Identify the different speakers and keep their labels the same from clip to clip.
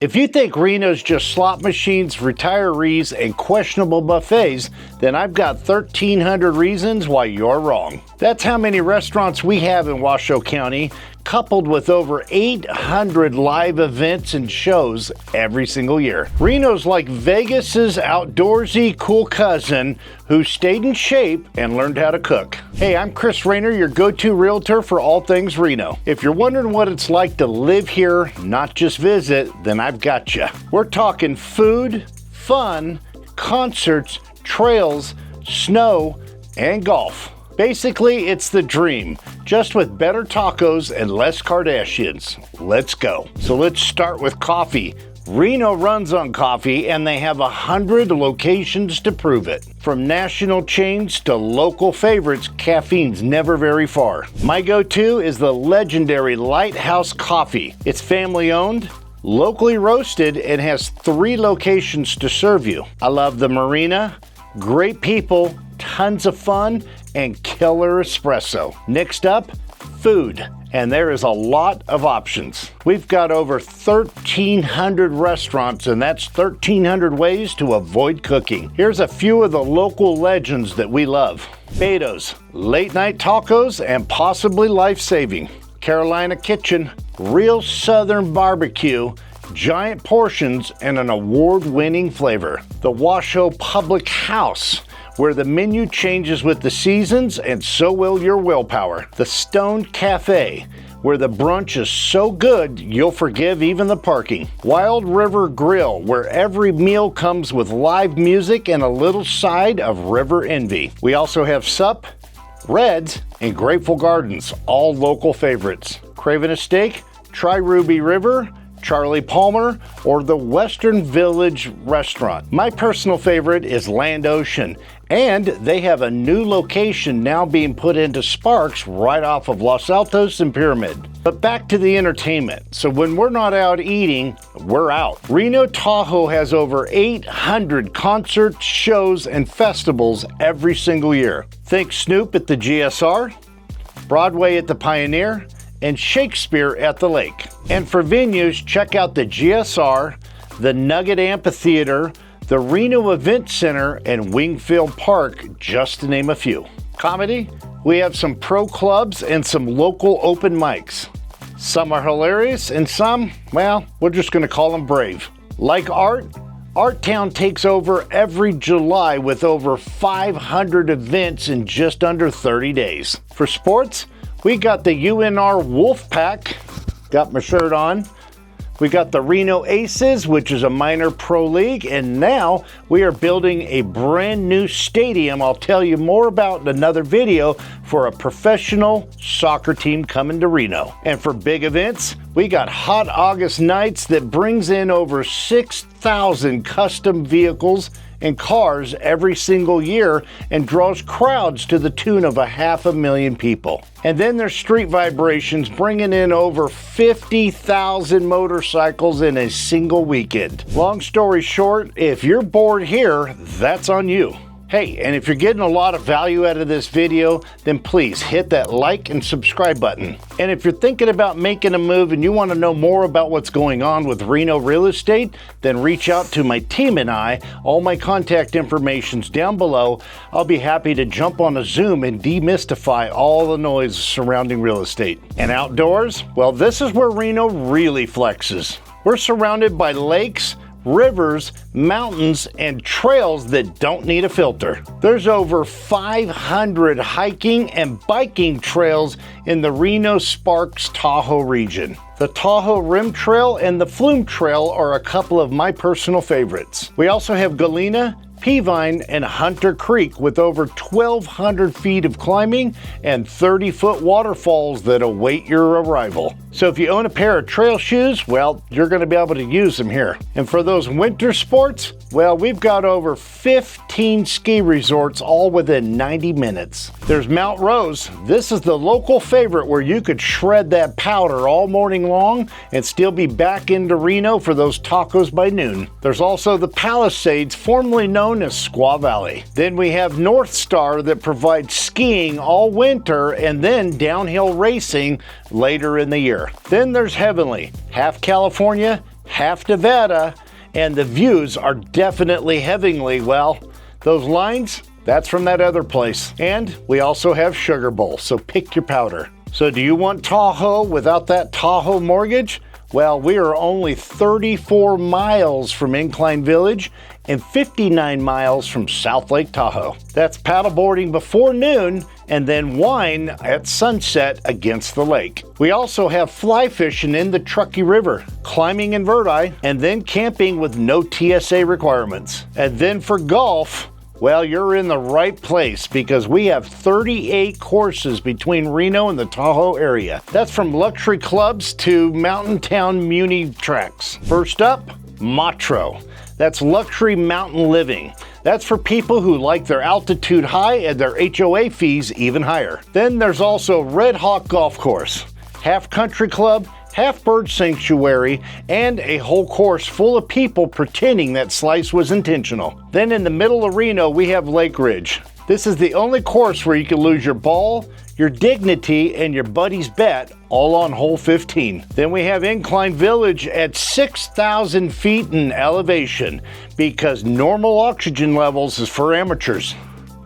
Speaker 1: If you think Reno's just slot machines, retirees, and questionable buffets, then I've got 1,300 reasons why you're wrong. That's how many restaurants we have in Washoe County, coupled with over 800 live events and shows every single year. Reno's like Vegas's outdoorsy cool cousin who stayed in shape and learned how to cook. Hey, I'm Chris Raynor, your go-to realtor for all things Reno. If you're wondering what it's like to live here, not just visit, then I've got you. We're talking food, fun, concerts, trails, snow, and golf. Basically, it's the dream, just with better tacos and less Kardashians. Let's go. So let's start with coffee. Reno runs on coffee, and they have 100 locations to prove it. From national chains to local favorites, caffeine's never very far. My go-to is the legendary Lighthouse Coffee. It's family-owned, locally roasted, and has 3 locations to serve you. I love the marina, great people, tons of fun, and killer espresso. Next up, food. And there is a lot of options. We've got over 1,300 restaurants, and that's 1,300 ways to avoid cooking. Here's a few of the local legends that we love. Beto's, late night tacos, and possibly life-saving. Carolina Kitchen, real southern barbecue, giant portions, and an award-winning flavor. The Washoe Public House, where the menu changes with the seasons and so will your willpower. The Stone Cafe, where the brunch is so good you'll forgive even the parking. Wild River Grill, where every meal comes with live music and a little side of river envy. We also have Sup, Reds, and Grateful Gardens, all local favorites. Craving a steak? Try Ruby River, Charlie Palmer, or the Western Village Restaurant. My personal favorite is Land Ocean, and they have a new location now being put into Sparks right off of Los Altos and Pyramid. But back to the entertainment. So when we're not out eating, we're out. Reno Tahoe has over 800 concerts, shows, and festivals every single year. Think Snoop at the GSR, Broadway at the Pioneer, and Shakespeare at the Lake. And for venues, check out the GSR, the Nugget Amphitheater, the Reno Event Center, and Wingfield Park, just to name a few. Comedy? We have some pro clubs and some local open mics. Some are hilarious, and some, well, we're just gonna call them brave. Like art? Art Town takes over every July with over 500 events in just under 30 days. For sports, we got the UNR Wolfpack, got my shirt on. We got the Reno Aces, which is a minor pro league, and now we are building a brand new stadium I'll tell you more about in another video for a professional soccer team coming to Reno. And for big events, we got Hot August Nights that brings in over 6,000 custom vehicles and cars every single year and draws crowds to the tune of 500,000 people. And then there's Street Vibrations, bringing in over 50,000 motorcycles in a single weekend. Long story short, if you're bored here, that's on you. Hey, and if you're getting a lot of value out of this video, then please hit that like and subscribe button. And if you're thinking about making a move and you want to know more about what's going on with Reno real estate, then reach out to my team and I. All my contact information's down below. I'll be happy to jump on a Zoom and demystify all the noise surrounding real estate. And outdoors? Well, this is where Reno really flexes. We're surrounded by lakes, rivers, mountains, and trails that don't need a filter. There's over 500 hiking and biking trails in the Reno Sparks Tahoe region. The Tahoe Rim Trail and the Flume Trail are a couple of my personal favorites. We also have Galena, Peavine, and Hunter Creek with over 1,200 feet of climbing and 30-foot waterfalls that await your arrival. So if you own a pair of trail shoes, well, you're going to be able to use them here. And for those winter sports, well, we've got over 15 ski resorts all within 90 minutes. There's Mount Rose. This is the local favorite where you could shred that powder all morning long and still be back into Reno for those tacos by noon. There's also the Palisades, formerly known as Squaw Valley. Then we have North Star that provides skiing all winter and then downhill racing later in the year. Then there's Heavenly, half California, half Nevada, and the views are definitely heavenly. Well, those lines, that's from that other place. And we also have Sugar Bowl, so pick your powder. So do you want Tahoe without that Tahoe mortgage? Well, we are only 34 miles from Incline Village and 59 miles from South Lake Tahoe. That's paddleboarding before noon and then wine at sunset against the lake. We also have fly fishing in the Truckee River, climbing in Verdi, and then camping with no TSA requirements. And then for golf, well, you're in the right place because we have 38 courses between Reno and the Tahoe area. That's from luxury clubs to mountain town muni tracks. First up, Matro. That's luxury mountain living. That's for people who like their altitude high and their HOA fees even higher. Then there's also Red Hawk Golf Course, half country club, half bird sanctuary, and a whole course full of people pretending that slice was intentional. Then in the middle of Reno, we have Lake Ridge. This is the only course where you can lose your ball, your dignity, and your buddy's bet all on hole 15. Then we have Incline Village at 6,000 feet in elevation because normal oxygen levels is for amateurs.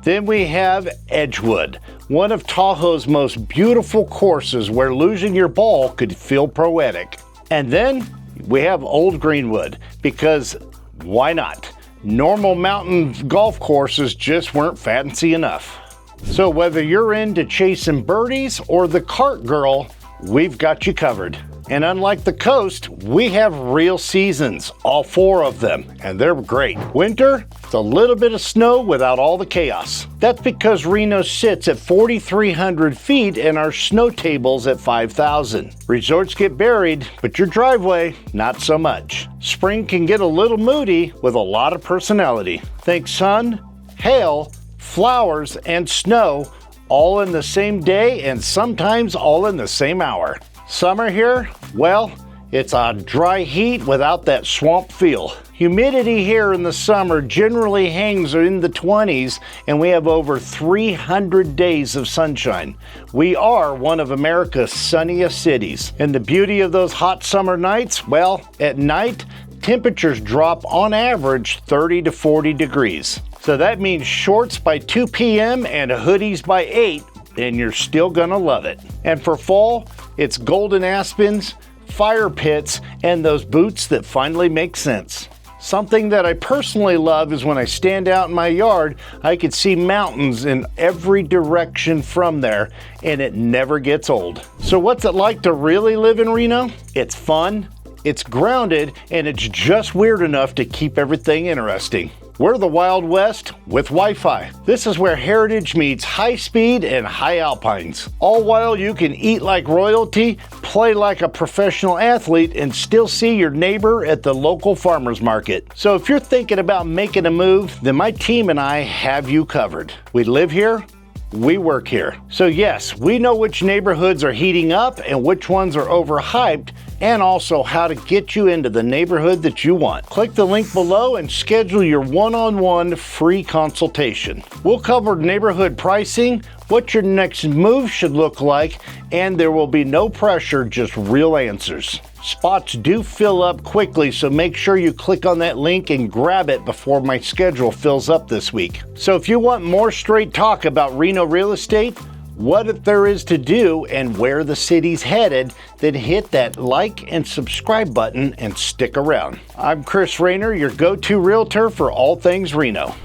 Speaker 1: Then we have Edgewood, one of Tahoe's most beautiful courses where losing your ball could feel poetic. And then we have Old Greenwood because why not? Normal mountain golf courses just weren't fancy enough. So whether you're into chasing birdies or the cart girl, we've got you covered. And unlike the coast, we have real seasons, all 4 of them, and they're great. Winter, it's a little bit of snow without all the chaos. That's because Reno sits at 4,300 feet and our snow table's at 5,000. Resorts get buried, but your driveway, not so much. Spring can get a little moody with a lot of personality. Think sun, hail, flowers, and snow all in the same day and sometimes all in the same hour. Summer here, well, it's a dry heat without that swamp feel. Humidity here in the summer generally hangs in the 20s and we have over 300 days of sunshine. We are one of America's sunniest cities. And the beauty of those hot summer nights, well, at night, temperatures drop on average 30 to 40 degrees. So that means shorts by 2 p.m. and hoodies by 8, and you're still gonna love it. And for fall, it's golden aspens, fire pits, and those boots that finally make sense. Something that I personally love is when I stand out in my yard, I can see mountains in every direction from there, and it never gets old. So what's it like to really live in Reno? It's fun, it's grounded, and it's just weird enough to keep everything interesting. We're the Wild West with Wi-Fi. This is where heritage meets high speed and high alpines. All while you can eat like royalty, play like a professional athlete, and still see your neighbor at the local farmer's market. So if you're thinking about making a move, then my team and I have you covered. We live here, we work here. So yes, we know which neighborhoods are heating up and which ones are overhyped, and also how to get you into the neighborhood that you want. Click the link below and schedule your one-on-one free consultation. We'll cover neighborhood pricing, what your next move should look like, and there will be no pressure, just real answers. Spots do fill up quickly, so make sure you click on that link and grab it before my schedule fills up this week. So if you want more straight talk about Reno real estate, what there is to do, and where the city's headed, then hit that like and subscribe button and stick around. I'm Chris Raynor, your go-to realtor for all things Reno.